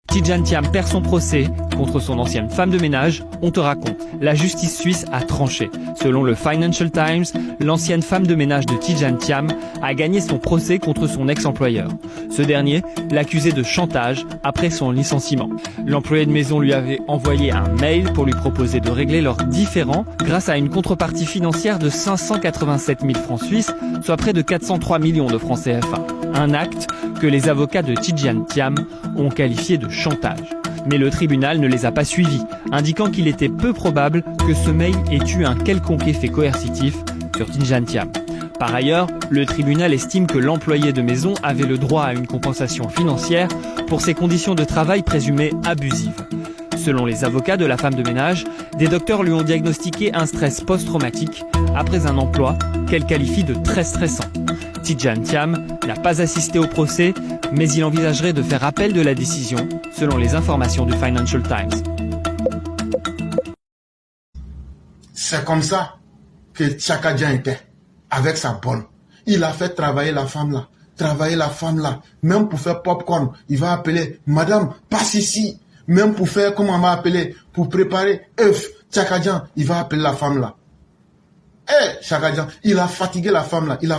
Tidjane Thiam perd son procès contre son ancienne femme de ménage, on te raconte. La justice suisse a tranché. Selon le Financial Times, l'ancienne femme de ménage de Tidjane Thiam a gagné son procès contre son ex-employeur. Ce dernier l'accusait de chantage après son licenciement. L'employé de maison lui avait envoyé un mail pour lui proposer de régler leurs différends grâce à une contrepartie financière de 587 000 francs suisses, soit près de 403 millions de francs CFA. Un acte que les avocats de Tidjane Thiam ont qualifié de chantage. Mais le tribunal ne les a pas suivis, indiquant qu'il était peu probable que ce mail ait eu un quelconque effet coercitif sur Tidjane Thiam. Par ailleurs, le tribunal estime que l'employé de maison avait le droit à une compensation financière pour ses conditions de travail présumées abusives. Selon les avocats de la femme de ménage, des docteurs lui ont diagnostiqué un stress post-traumatique après un emploi qu'elle qualifie de très stressant. Tidjane Thiam n'a pas assisté au procès, mais il envisagerait de faire appel de la décision, selon les informations du Financial Times. C'est comme ça que Chaka Dian était, avec sa bonne. Il a fait travailler la femme là, même pour faire popcorn. Il va appeler, madame, passe ici. Même pour faire, comment on va appeler, pour préparer œufs, Chaka Dian, il va appeler la femme là. Chaka Dian, il a fatigué la femme là, Elle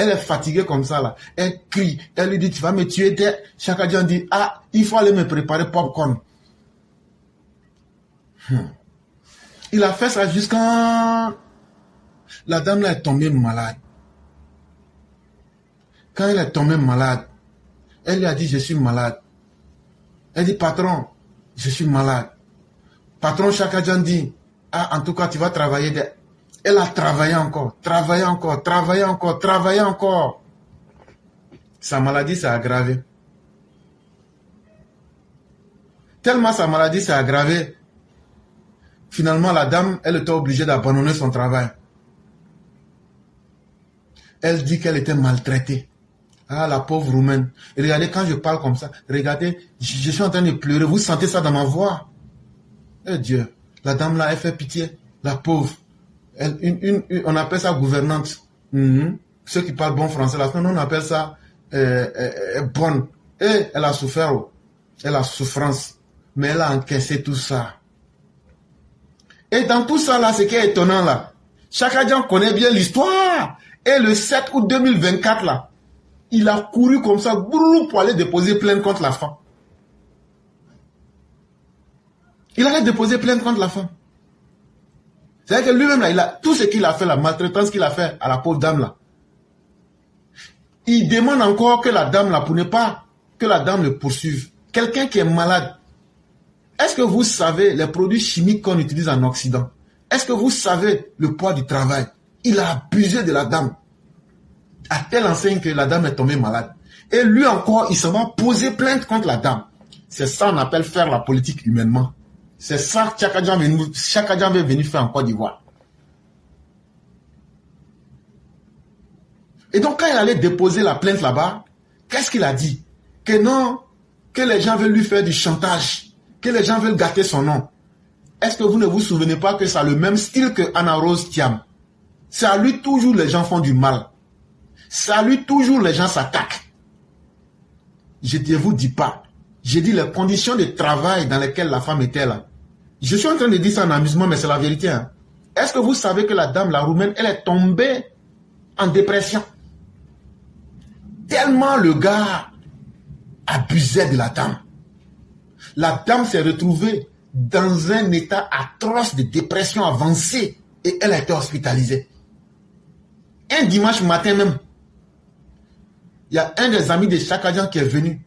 est fatiguée comme ça là. Elle crie, elle lui dit, tu vas me tuer. Chaka Dian dit, ah, il faut aller me préparer popcorn. Il a fait ça jusqu'à... La dame là est tombée malade. Quand elle est tombée malade, elle lui a dit, je suis malade. Elle dit, patron, je suis malade. Patron Chaka Dian dit, ah, en tout cas, tu vas travailler. Elle a travaillé encore. Sa maladie s'est aggravée. Tellement sa maladie s'est aggravée, finalement, la dame, elle était obligée d'abandonner son travail. Elle dit qu'elle était maltraitée. Ah, la pauvre Roumaine. Et regardez, quand je parle comme ça, regardez, je suis en train de pleurer. Vous sentez ça dans ma voix? Eh Dieu, la dame là, elle fait pitié. La pauvre. On appelle ça gouvernante. Ceux qui parlent bon français, là, on appelle ça bonne. Et elle a souffert. Elle a souffrance. Mais elle a encaissé tout ça. Et dans tout ça là, ce qui est étonnant là, Chaka Dian connaît bien l'histoire. Et le 7 août 2024 là, il a couru comme ça pour aller déposer plainte contre la femme. Il allait déposer plainte contre la femme. C'est-à-dire que lui-même là, il a tout ce qu'il a fait, la maltraitance qu'il a fait à la pauvre dame là. Il demande encore que la dame là, pour ne pas que la dame le poursuive. Quelqu'un qui est malade. Est-ce que vous savez les produits chimiques qu'on utilise en Occident? Est-ce que vous savez le poids du travail? Il a abusé de la dame. À telle enseigne que la dame est tombée malade. Et lui encore, il s'en va poser plainte contre la dame. C'est ça qu'on appelle faire la politique humainement. C'est ça que Chaka Dian veut venir faire en Côte d'Ivoire. Et donc quand il allait déposer la plainte là-bas, qu'est-ce qu'il a dit? Que non, que les gens veulent lui faire du chantage, que les gens veulent gâter son nom. Est-ce que vous ne vous souvenez pas que ça a le même style que Anna Rose Thiam? C'est à lui toujours les gens font du mal. C'est à lui toujours les gens s'attaquent. Je ne vous dis pas. J'ai dit les conditions de travail dans lesquelles la femme était là. Je suis en train de dire ça en amusement, mais c'est la vérité. Hein. Est-ce que vous savez que la dame, la Roumaine, elle est tombée en dépression? Tellement le gars abusait de la dame. La dame s'est retrouvée dans un état atroce de dépression avancée et elle a été hospitalisée. Un dimanche matin même, il y a un des amis de Chaka Dian qui est venu,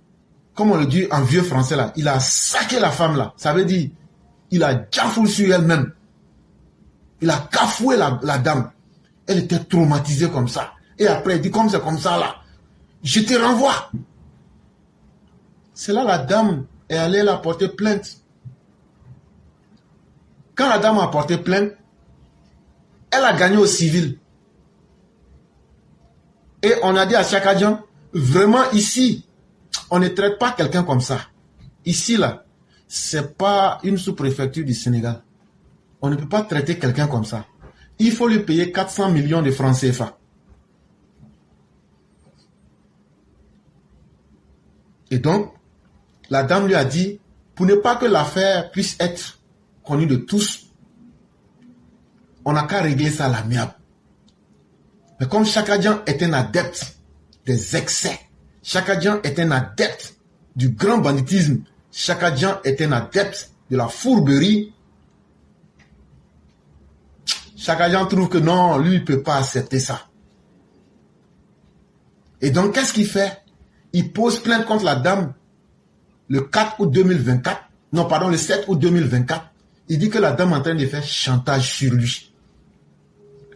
comme on le dit en vieux français là, il a saqué la femme là. Ça veut dire, il a jafoué sur elle-même. Il a cafoué la dame. Elle était traumatisée comme ça. Et après, il dit, comme c'est comme ça là, je te renvoie. C'est là la dame est allée la porter plainte. Quand la dame a porté plainte, elle a gagné au civil. Et on a dit à Chaka Dian, vraiment ici, on ne traite pas quelqu'un comme ça. Ici, là, c'est pas une sous-préfecture du Sénégal. On ne peut pas traiter quelqu'un comme ça. Il faut lui payer 400 millions de francs CFA. Et donc, la dame lui a dit, pour ne pas que l'affaire puisse être connue de tous, on n'a qu'à régler ça à l'amiable. Mais comme Chakadjan est un adepte des excès, Chakadjan est un adepte du grand banditisme, Chakadjan est un adepte de la fourberie, Chakadjan trouve que non, lui, il ne peut pas accepter ça. Et donc, qu'est-ce qu'il fait? Il pose plainte contre la dame le 4 août 2024. Non, pardon, le 7 août 2024. Il dit que la dame est en train de faire chantage sur lui.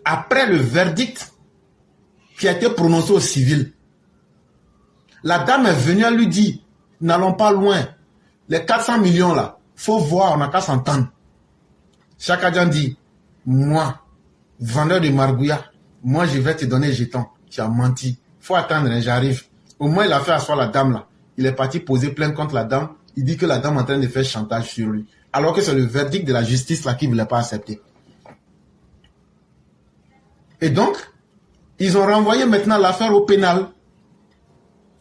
Après le verdict qui a été prononcé au civil, la dame est venue à lui dire, n'allons pas loin. Les 400 millions là, faut voir, on n'a qu'à s'entendre. Chakadjan dit, moi, vendeur de margouilla, moi je vais te donner les jetons. Tu as menti. Faut attendre, hein, j'arrive. Au moins il a fait asseoir la dame là. Il est parti poser plainte contre la dame. Il dit que la dame est en train de faire chantage sur lui. Alors que c'est le verdict de la justice là qui ne voulait pas accepter. Et donc, ils ont renvoyé maintenant l'affaire au pénal.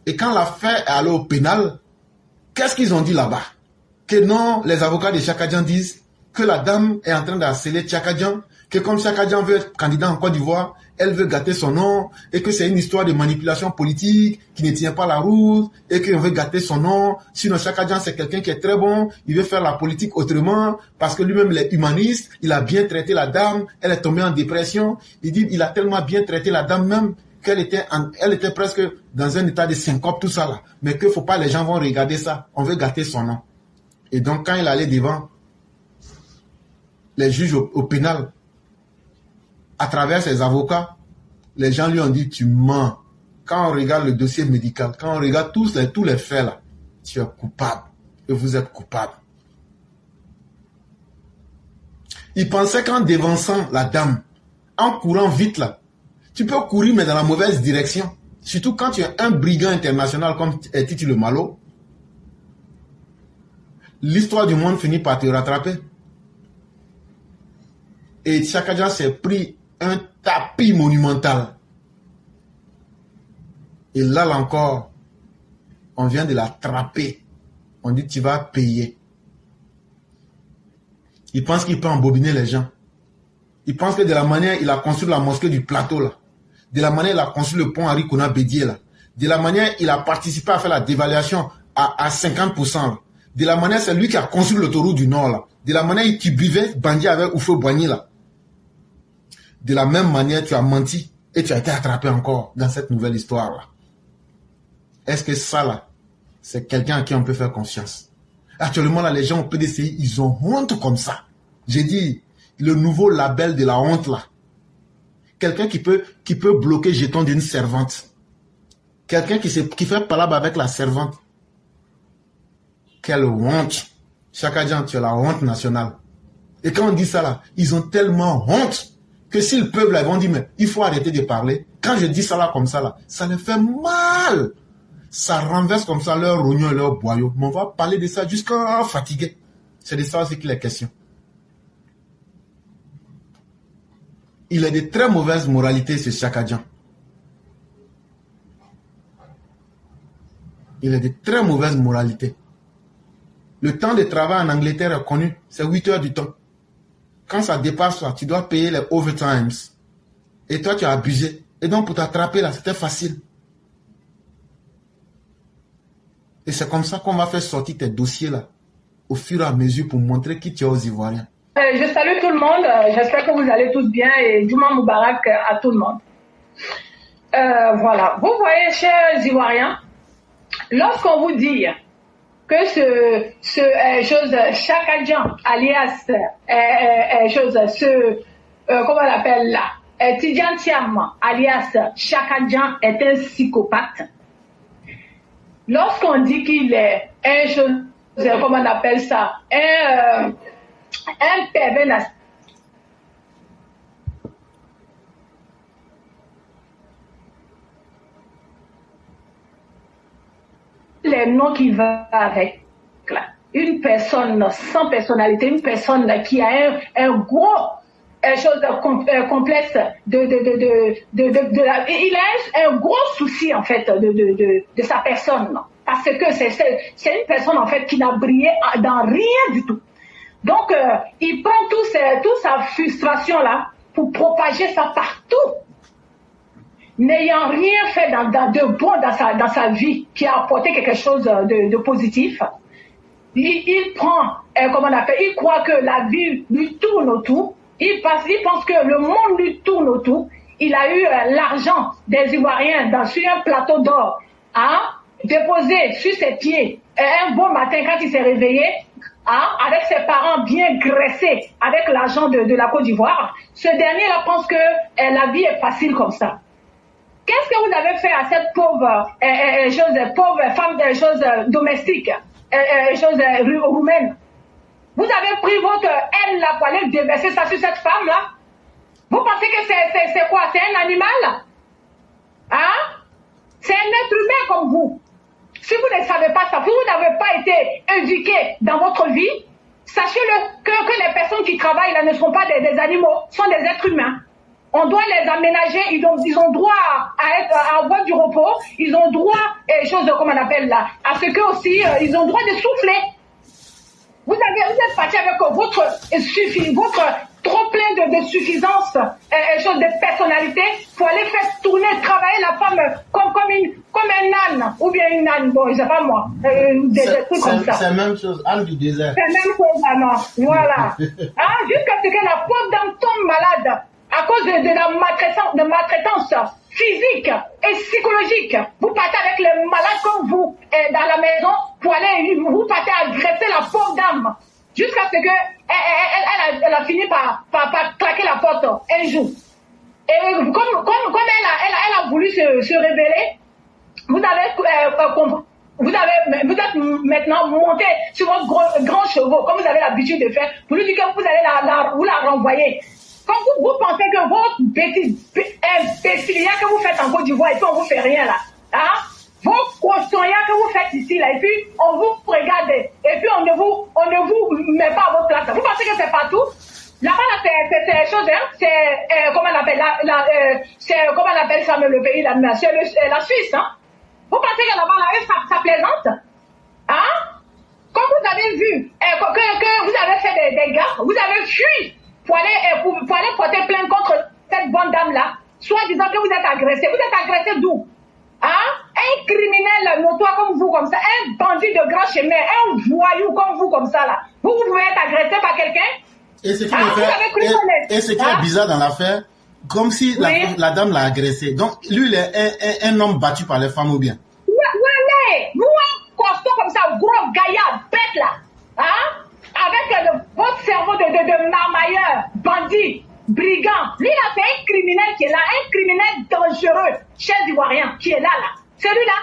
Et quand l'affaire est allée au pénal, qu'est-ce qu'ils ont dit là-bas? Que non, les avocats de Chakadjan disent que la dame est en train d'harceler Chakadjan, que comme Chakadjan veut être candidat en Côte d'Ivoire, elle veut gâter son nom, et que c'est une histoire de manipulation politique qui ne tient pas la route, et qu'on veut gâter son nom. Sinon, Chakadjan, c'est quelqu'un qui est très bon, il veut faire la politique autrement, parce que lui-même, il est humaniste, il a bien traité la dame, elle est tombée en dépression. Il dit, il a tellement bien traité la dame même, qu'elle était presque dans un état de syncope, tout ça là. Mais que faut pas, les gens vont regarder ça, on veut gâter son nom. Et donc, quand il allait devant les juges au pénal, à travers ses avocats, les gens lui ont dit, tu mens. Quand on regarde le dossier médical, quand on regarde tous les faits là, tu es coupable. Et vous êtes coupable. Il pensait qu'en dévançant la dame, en courant vite là, tu peux courir mais dans la mauvaise direction. Surtout quand tu es un brigand international comme Titi le Malo. L'histoire du monde finit par te rattraper. Et Chakadjan s'est pris un tapis monumental. Et là encore, on vient de l'attraper. On dit tu vas payer. Il pense qu'il peut embobiner les gens. Il pense que de la manière il a construit la mosquée du plateau là, de la manière il a construit le pont Henri Konan Bédié là, de la manière il a participé à faire la dévaluation à 50%. Là. De la manière c'est lui qui a construit l'autoroute du Nord là. De la manière il buvait bandit avec Oufo-Boigny là. De la même manière, tu as menti et tu as été attrapé encore dans cette nouvelle histoire-là. Est-ce que ça, là, c'est quelqu'un à qui on peut faire confiance? Actuellement, là, les gens au PDCI, ils ont honte comme ça. J'ai dit, le nouveau label de la honte, là. Quelqu'un qui peut bloquer le jeton d'une servante. Quelqu'un qui fait palabre avec la servante. Quelle honte! Chakadjan, tu as la honte nationale. Et quand on dit ça, là, ils ont tellement honte que s'ils peuvent, là, ils vont dire, mais il faut arrêter de parler. Quand je dis ça là, comme ça, là, ça les fait mal. Ça renverse comme ça leur rognon et leur boyau. Mais on va parler de ça jusqu'à fatiguer. C'est de ça aussi qu'il est question. Il a de très mauvaises moralités, ce Chakadjan. Il a de très mauvaises moralités. Le temps de travail en Angleterre est connu, c'est 8 heures du temps. Quand ça dépasse, tu dois payer les overtimes. Et toi, tu as abusé. Et donc, pour t'attraper, là, c'était facile. Et c'est comme ça qu'on va faire sortir tes dossiers, là, au fur et à mesure, pour montrer qui tu es aux Ivoiriens. Je salue tout le monde. J'espère que vous allez tous bien. Et Juma Moubarak à tout le monde. Voilà. Vous voyez, chers Ivoiriens, lorsqu'on vous dit que Chakadjan, alias, comment on l'appelle là, Tidjane Thiam, alias Chakadjan, est un psychopathe. Lorsqu'on dit qu'il est comment on appelle ça, un pervers narcissique, les noms qui vont avec là. Une personne sans personnalité, une personne qui a un gros complexe il a un gros souci en fait de sa personne. parce que c'est une personne en fait qui n'a brillé dans rien du tout. Donc, il prend toute sa frustration là pour propager ça partout, n'ayant rien fait de bon dans sa vie qui a apporté quelque chose de positif. Il prend, comment on appelle, il croit que la vie lui tourne autour. Il pense que le monde lui tourne autour. Il a eu l'argent des Ivoiriens sur un plateau d'or, déposé sur ses pieds. Un bon matin, quand il s'est réveillé, avec ses parents bien graissés, avec l'argent de la Côte d'Ivoire, ce dernier-là pense que la vie est facile comme ça. Qu'est-ce que vous avez fait à cette pauvre femme, domestique, roumaine? Vous avez pris votre haine là pour aller déverser ça sur cette femme-là? Vous pensez que c'est quoi? C'est un animal? C'est un être humain comme vous. Si vous ne savez pas ça, si vous n'avez pas été éduqué dans votre vie, sachez-le que les personnes qui travaillent là ne sont pas des animaux, sont des êtres humains. On doit les aménager, ils ont droit à avoir du repos, ils ont droit comment on appelle là, à ce que aussi, ils ont droit de souffler. Vous êtes parti avec votre trop plein de suffisance, de personnalité, pour aller faire tourner, travailler la femme comme un âne, ou bien une âne, bon, je sais pas moi, des trucs comme ça. C'est la même chose, âne du désert. C'est la même chose, maman, voilà. Jusqu'à ce que la pauvre dame tombe malade, à cause de la maltraitance physique et psychologique. Vous partez avec les malades comme vous dans la maison pour aller, vous partez agresser la pauvre dame. Jusqu'à ce que elle a fini par claquer la porte un jour. Et comme elle a voulu se révéler, vous êtes maintenant monté sur votre grand chevaux, comme vous avez l'habitude de faire, pour lui dire que vous allez vous la renvoyer. Quand vous pensez que votre imbécilia que vous faites en Côte d'Ivoire, et puis on vous fait rien là, vos cochonniers que vous faites ici là, et puis on vous regarde, et puis on ne vous met pas à votre place. Vous pensez que c'est partout? Là-bas, c'est chose, c'est comment on appelle comment on appelle ça, le pays là, c'est la Suisse, Vous pensez que là-bas, là, ça plaisante? Comme vous avez vu, que vous avez fait des gars, vous avez fui pour aller porter plainte contre cette bonne dame-là, soit disant que vous êtes agressé. Vous êtes agressé d'où? Un criminel notoire comme vous, comme ça, un bandit de grand chemin, un voyou comme vous, comme ça, là. Vous pouvez être agressé par quelqu'un? Et ce qui est bizarre dans l'affaire, comme si la dame l'a agressé. Donc, lui, il est un homme battu par les femmes ou bien? Ouais, vous, un costaud comme ça, gros gaillard, bête là, avec votre cerveau de marmailleur, bandit, brigand. Lui là, c'est un criminel qui est là, un criminel dangereux, chef ivoirien, qui est là. Celui-là,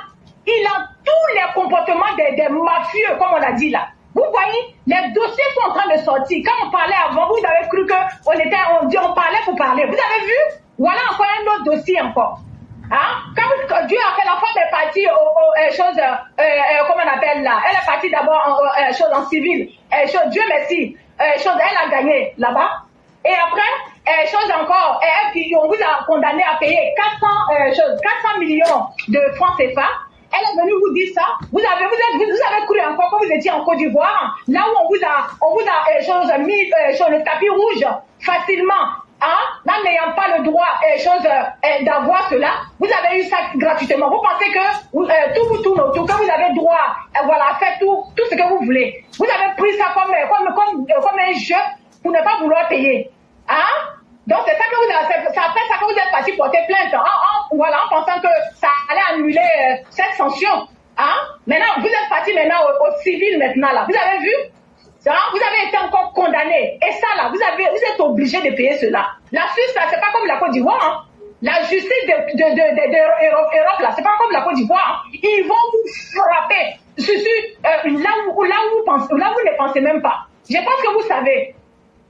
il a tous les comportements des mafieux, comme on l'a dit là. Vous voyez, les dossiers sont en train de sortir. Quand on parlait avant, vous avez cru qu'on parlait pour parler. Vous avez vu? Voilà encore un autre dossier encore. Quand Dieu a fait, la femme est partie aux choses, comment on appelle là? Elle est partie d'abord en civil. Dieu merci. Elle a gagné là-bas. Et après, encore, on vous a condamné à payer 400 millions de francs CFA. Elle est venue vous dire ça. Vous avez cru encore quand vous étiez en Côte d'Ivoire, là où on vous a mis sur le tapis rouge facilement. N'en n'ayant pas le droit d'avoir cela, vous avez eu ça gratuitement. Vous pensez que tout vous tourne autour, que vous avez droit à faire tout ce que vous voulez. Vous avez pris ça comme un jeu pour ne pas vouloir payer. Donc c'est ça que après ça que vous êtes parti porter plainte, en pensant que ça allait annuler cette sanction. Maintenant, vous êtes parti au civil maintenant là. Vous avez vu? Vous avez été encore condamné. Et ça là, vous êtes obligé de payer cela. La Suisse là, c'est pas comme la Côte d'Ivoire. La justice d'Europe là, c'est pas comme la Côte d'Ivoire. Ils vont vous frapper là où vous ne pensez même pas. Je pense que vous savez.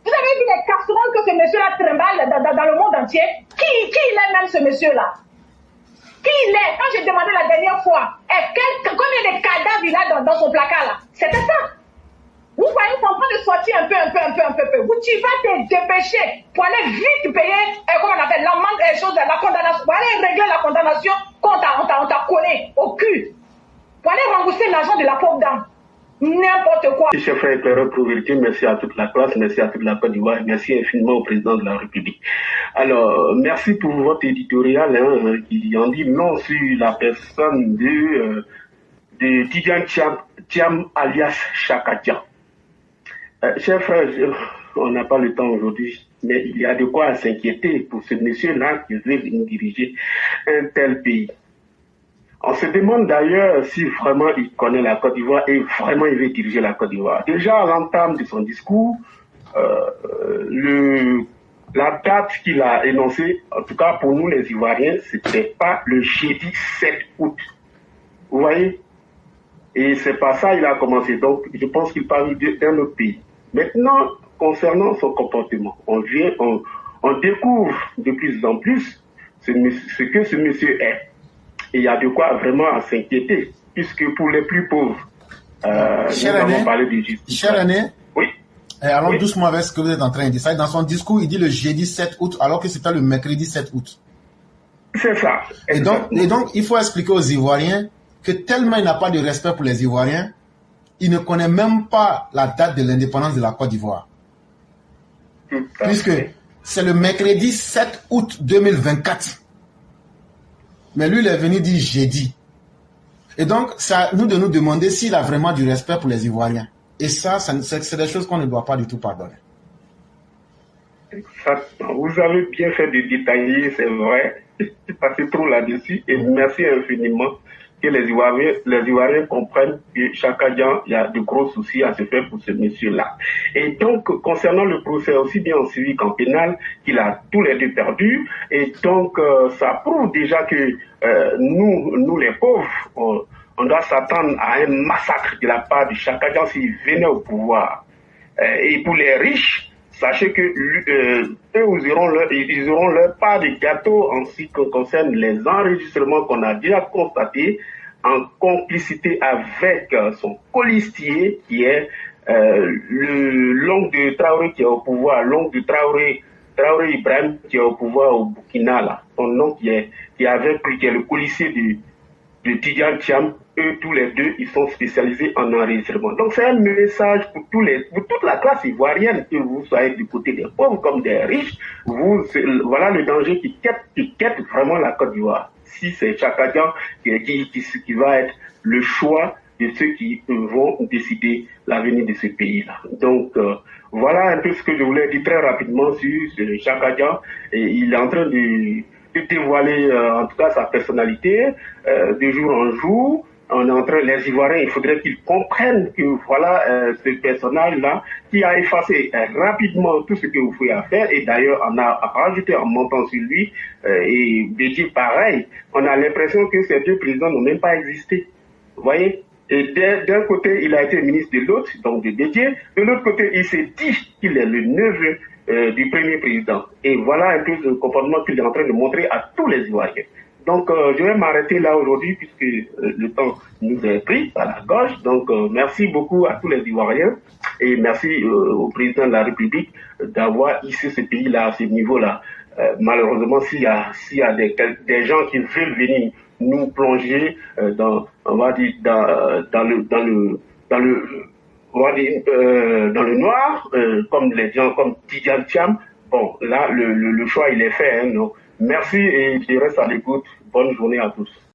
Vous avez vu les casseroles que ce monsieur-là trimballe dans le monde entier? Qui il est même ce monsieur-là? Qui il est? Quand j'ai demandé la dernière fois, combien de cadavres il a dans son placard là? C'était ça. Vous voyez, ils sont en train de sortir un peu. Tu vas te dépêcher pour aller vite payer, comment on appelle, la condamnation. Pour aller régler la condamnation qu'on t'a collé au cul. pour aller rembourser l'argent de la pauvre dame. N'importe quoi. Chers frères éclaireurs pour vérité, merci à toute la classe, merci à toute la Côte d'Ivoire, merci infiniment au président de la République. Alors, merci pour votre éditorial qui en dit non sur la personne de Tidjane Thiam alias Chaka Dia. Chers frères, on n'a pas le temps aujourd'hui, mais il y a de quoi s'inquiéter pour ce monsieur-là qui veut venir diriger un tel pays. On se demande d'ailleurs si vraiment il connaît la Côte d'Ivoire et vraiment il veut diriger la Côte d'Ivoire. Déjà à l'entame de son discours, la date qu'il a énoncée, en tout cas pour nous les Ivoiriens, c'était pas le jeudi 7 août. Vous voyez? Et c'est pas ça il a commencé. Donc je pense qu'il parle d'un autre pays. Maintenant, concernant son comportement, on découvre de plus en plus ce que ce monsieur est. Et il y a de quoi vraiment s'inquiéter, puisque pour les plus pauvres, nous avons parlé de justice. Cher René, oui. Allons Oui. doucement avec ce que vous êtes en train de dire. Ça, dans son discours, il dit le jeudi 7 août, alors que c'était le mercredi 7 août. C'est ça. Et donc, il faut expliquer aux Ivoiriens que tellement il n'a pas de respect pour les Ivoiriens, il ne connaît même pas la date de l'indépendance de la Côte d'Ivoire. Puisque c'est le mercredi 7 août 2024. Mais lui, il est venu dire jeudi. Et donc, c'est à nous de nous demander s'il a vraiment du respect pour les Ivoiriens. Et ça c'est des choses qu'on ne doit pas du tout pardonner. Vous avez bien fait de détailler, c'est vrai. J'ai passé trop là-dessus. Et merci infiniment que les Ivoiriens comprennent que Chaka Dia, il y a de gros soucis à se faire pour ce monsieur-là. Et donc, concernant le procès aussi bien en civil qu'en pénal, qu'il a tous les deux perdu. Et donc, ça prouve déjà que nous les pauvres, on doit s'attendre à un massacre de la part de Chaka Dia s'il venait au pouvoir. Et pour les riches, sachez que eux, ils auront leur part de gâteau en ce qui concerne les enregistrements qu'on a déjà constatés en complicité avec son colistier qui est l'oncle de Traoré qui est au pouvoir, l'oncle de Traoré Ibrahim qui est au pouvoir au Burkina, là. Son nom qui est le colistier de Tidjane Thiam. Eux, tous les deux, ils sont spécialisés en enregistrement. Donc, c'est un message pour toute la classe ivoirienne, que vous soyez du côté des pauvres comme des riches. Voilà le danger qui quête vraiment la Côte d'Ivoire. Si c'est Chaka Dia qui va être le choix de ceux qui vont décider l'avenir de ce pays-là. Donc, voilà un peu ce que je voulais dire très rapidement sur Chaka Dia. Et il est en train de dévoiler, en tout cas, sa personnalité, de jour en jour. On est en train, les Ivoiriens, il faudrait qu'ils comprennent que voilà ce personnage-là qui a effacé rapidement tout ce que vous pouvez faire. Et d'ailleurs, on a rajouté en montant sur lui et Bédié pareil. On a l'impression que ces deux présidents n'ont même pas existé. Vous voyez? Et d'un côté, il a été ministre de l'autre, donc de Bédié. De l'autre côté, il s'est dit qu'il est le neveu du premier président. Et voilà un peu le comportement qu'il est en train de montrer à tous les Ivoiriens. Donc, je vais m'arrêter là aujourd'hui puisque le temps nous est pris à la gorge. Donc, merci beaucoup à tous les Ivoiriens et merci au président de la République d'avoir hissé ce pays-là à ce niveau-là. Malheureusement, s'il y a des gens qui veulent venir nous plonger dans le noir, comme les gens comme Tidjane Thiam, bon, là, le choix, il est fait, hein, non? Merci et je reste à l'écoute. Bonne journée à tous.